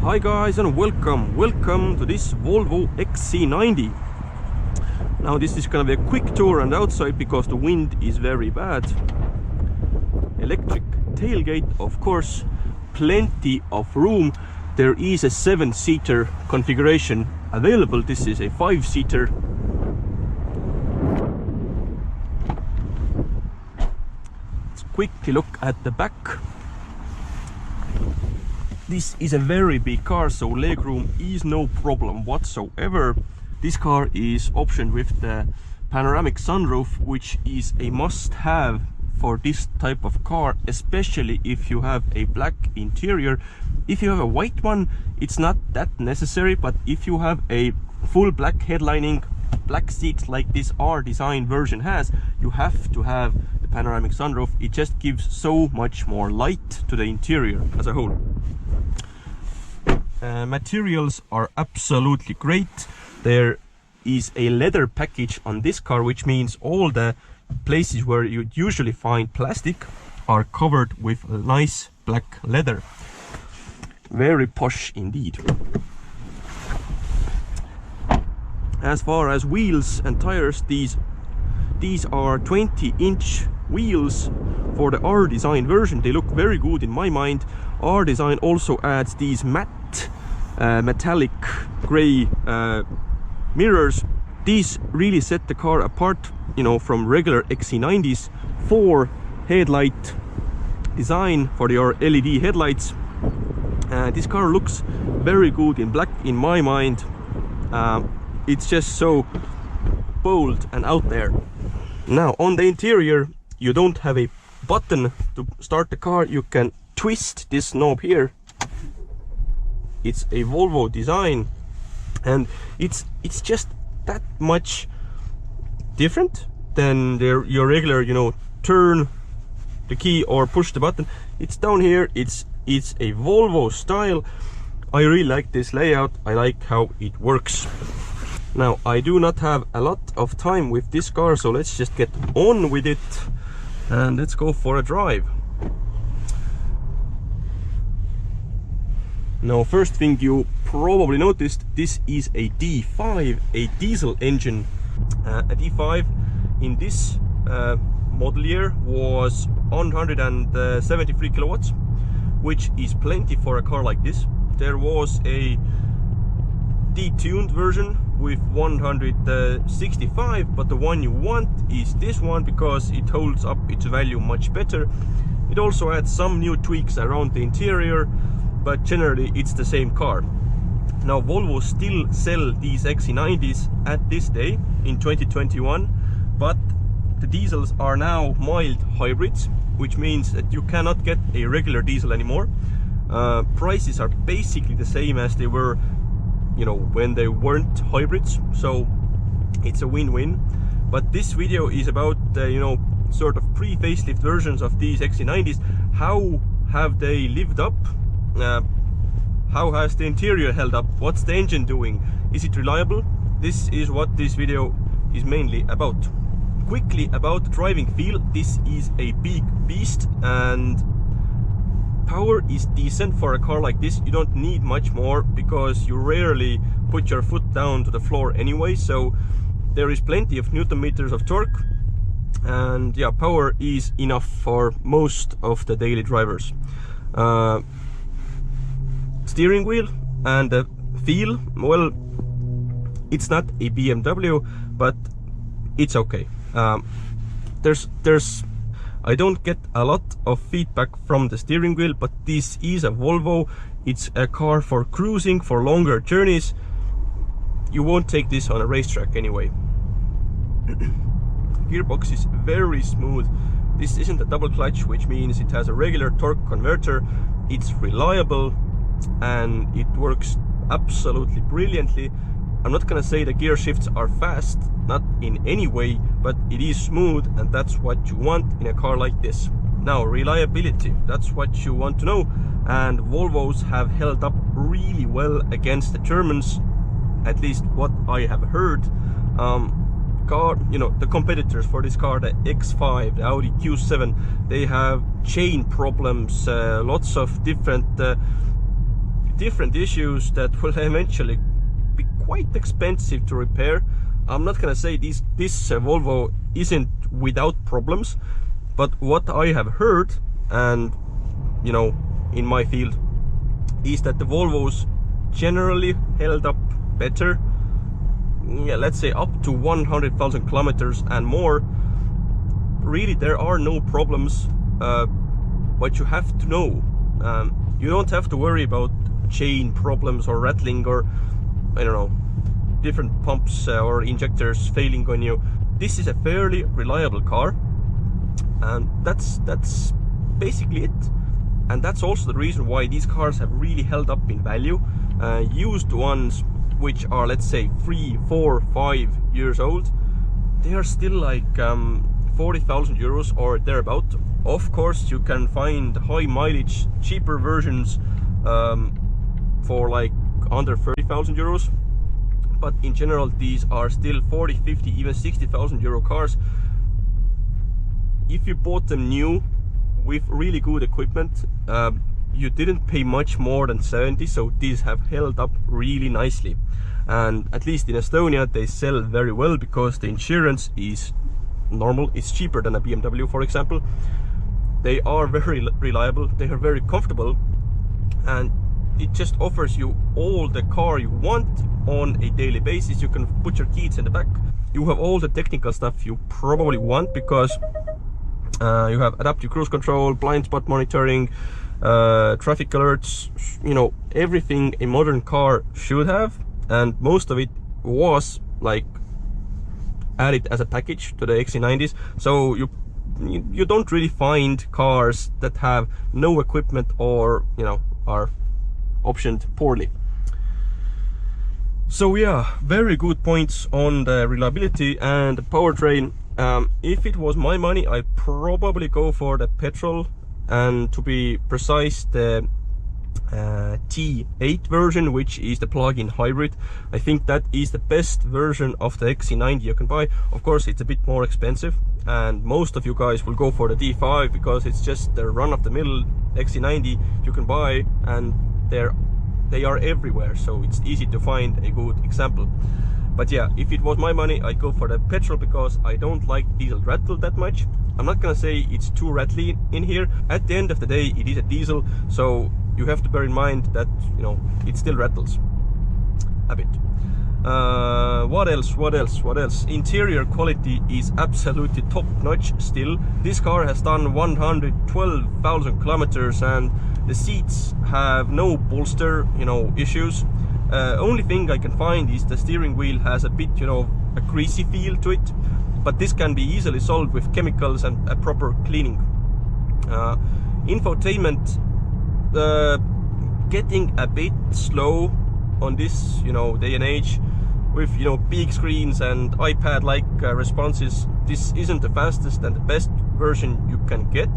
Hi guys, and welcome to this Volvo XC90. Now this is gonna be a quick tour on the outside because the wind is very bad. Electric tailgate, of course, plenty of room. There is a 7-seater configuration available. This is a 5-seater. Let's quickly look at the back. This is a very big car, so legroom is no problem whatsoever. This car is optioned with the panoramic sunroof, which is a must-have for this type of car, especially if you have a black interior. If you have a white one, it's not that necessary, but if you have a full black headlining, black seats like this R-Design version has, you have to have the panoramic sunroof. It just gives so much more light to the interior as a whole. Materials are absolutely great. There is a leather package on this car, which means all the places where you usually find plastic are covered with nice black leather. Very posh indeed. As far as wheels and tires, these are 20-inch wheels for the R-Design version. They look very good in my mind. R-Design also adds these matte metallic gray mirrors. These really set the car apart, you know, from regular XC90s. 4 headlight design for your LED headlights. This car looks very good in black in my mind. It's just so bold and out there. Now on the interior, you don't have a button to start the car. You can twist this knob here. It's a Volvo design, and it's just that much different than your regular, you know, turn the key or push the button. It's down here. It's a Volvo style. I really like this layout. I like how it works. Now I do not have a lot of time with this car, so let's just get on with it and let's go for a drive. Now, first thing you probably noticed, this is a D5, a diesel engine. A D5 in this model year was 173 kilowatts, which is plenty for a car like this. There was a detuned version with 165, but the one you want is this one because it holds up its value much better. It also adds some new tweaks around the interior, but generally it's the same car. Now Volvo still sell these XC90s at this day in 2021, but the diesels are now mild hybrids, which means that you cannot get a regular diesel anymore. Prices are basically the same as they were, you know, when they weren't hybrids, so it's a win-win. But this video is about you know, sort of pre-facelift versions of these XC90s. How have they lived up? How has the interior held up? What's the engine doing? Is it reliable? This is what this video is mainly about. Quickly about the driving feel. This is a big beast and power is decent for a car like this. You don't need much more because you rarely put your foot down to the floor anyway, so there is plenty of Newton meters of torque, and yeah, power is enough for most of the daily drivers. Steering wheel and the feel, well, it's not a BMW, but it's okay. I don't get a lot of feedback from the steering wheel, but this is a Volvo. It's a car for cruising, for longer journeys. You won't take this on a racetrack anyway. Gearbox is very smooth. This isn't a double clutch, which means it has a regular torque converter. It's reliable and it works absolutely brilliantly. I'm not gonna say the gear shifts are fast, not in any way, but it is smooth, and that's what you want in a car like this. Now, reliability, that's what you want to know, and Volvos have held up really well against the Germans, at least what I have heard. The competitors for this car, the X5, the Audi Q7, they have chain problems, lots of different different issues that will eventually be quite expensive to repair. I'm not gonna say this Volvo isn't without problems, but what I have heard, and you know, in my field, is that the Volvos generally held up better. Yeah, let's say up to 100,000 kilometers and more. Really, there are no problems, but you have to know. You don't have to worry about chain problems or rattling or, I don't know, different pumps or injectors failing on you. This is a fairly reliable car, and that's basically it. And that's also the reason why these cars have really held up in value. Used ones, which are, let's say, 3, 4, 5 years old, they are still like 40,000 euros or thereabout. Of course, you can find high mileage, cheaper versions for like under 30,000 euros. But in general, these are still 40, 50, even 60,000 euro cars. If you bought them new with really good equipment, you didn't pay much more than 70, so these have held up really nicely. And at least in Estonia, they sell very well because the insurance is normal. It's cheaper than a BMW, for example. They are very reliable, they are very comfortable, and it just offers you all the car you want on a daily basis. You can put your kids in the back. You have all the technical stuff you probably want, because you have adaptive cruise control, blind spot monitoring, traffic alerts, you know, everything a modern car should have. And most of it was like added as a package to the XC90s. So you don't really find cars that have no equipment or, you know, are optioned poorly. So yeah, very good points on the reliability and the powertrain. If it was my money, I'd probably go for the petrol, and to be precise, the T8 version, which is the plug-in hybrid. I think that is the best version of the XC90 you can buy. Of course, it's a bit more expensive, and most of you guys will go for the D5 because it's just the run-of-the-mill XC90 you can buy, and they are everywhere, so it's easy to find a good example. But yeah, if it was my money, I'd go for the petrol because I don't like diesel rattle that much. I'm not gonna say it's too rattly in here. At the end of the day, it is a diesel, so you have to bear in mind that, you know, it still rattles a bit. What else? Interior quality is absolutely top notch still. This car has done 112,000 kilometers, and the seats have no bolster, you know, issues. Only thing I can find is the steering wheel has a bit, you know, a greasy feel to it, but this can be easily solved with chemicals and a proper cleaning. Infotainment, getting a bit slow on this, you know, day and age, with, you know, big screens and iPad-like responses. This isn't the fastest and the best version you can get.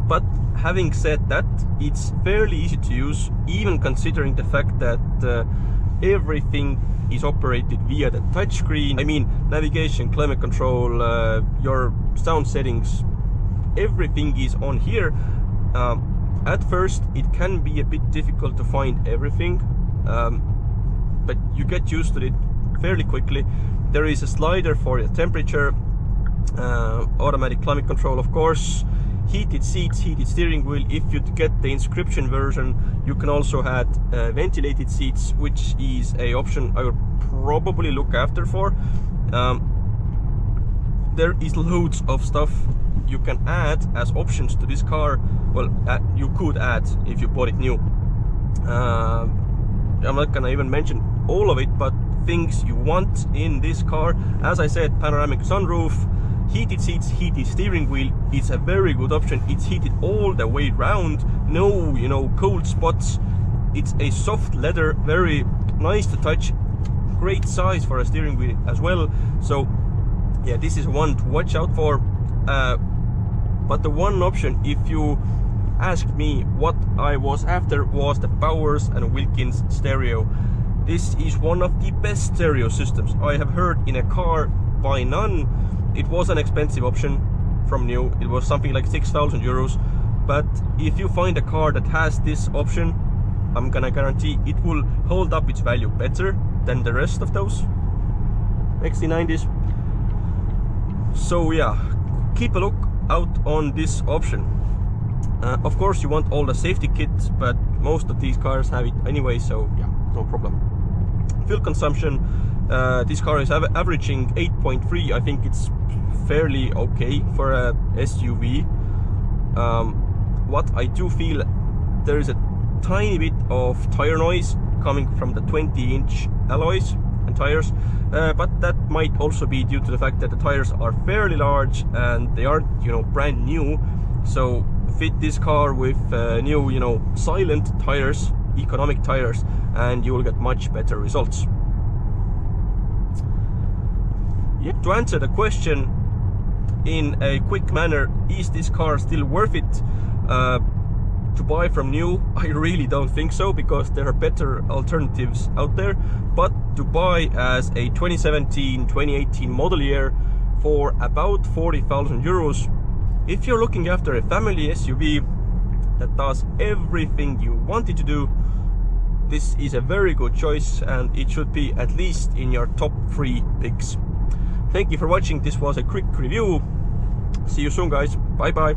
But having said that, it's fairly easy to use, even considering the fact that everything is operated via the touchscreen. I mean, navigation, climate control, your sound settings, everything is on here. At first, it can be a bit difficult to find everything, but you get used to it fairly quickly. There is a slider for the temperature, automatic climate control, of course, heated seats, heated steering wheel. If you get the inscription version, you can also add ventilated seats, which is a option I would probably look after for. There is loads of stuff you can add as options to this car. Well, you could add if you bought it new. I'm not gonna even mention all of it, but things you want in this car. As I said, panoramic sunroof, heated seats, heated steering wheel. It's a very good option. It's heated all the way round, no, you know, cold spots. It's a soft leather, very nice to touch, great size for a steering wheel as well. So yeah, this is one to watch out for. But the one option, if you ask me what I was after, was the Bowers and Wilkins stereo. This is one of the best stereo systems I have heard in a car by none. It was an expensive option from new. It was something like 6,000 euros. but if you find a car that has this option, I'm gonna guarantee it will hold up its value better than the rest of those XC90s. So yeah, keep a look out on this option. Of course you want all the safety kits, but most of these cars have it anyway, so yeah, no problem. Fuel consumption, this car is averaging 8.3. I think it's fairly okay for a SUV. What I do feel, there is a tiny bit of tire noise coming from the 20-inch alloys and tires, but that might also be due to the fact that the tires are fairly large and they aren't, you know, brand new. So fit this car with new, you know, silent tires, economic tires, and you will get much better results. Yeah. To answer the question in a quick manner, is this car still worth it to buy from new? I really don't think so, because there are better alternatives out there. But to buy as a 2017-2018 model year for about 40,000 euros, if you're looking after a family SUV that does everything you want it to do, this is a very good choice, and it should be at least in your top 3 picks. Thank you for watching. This was a quick review. See you soon, guys. Bye bye.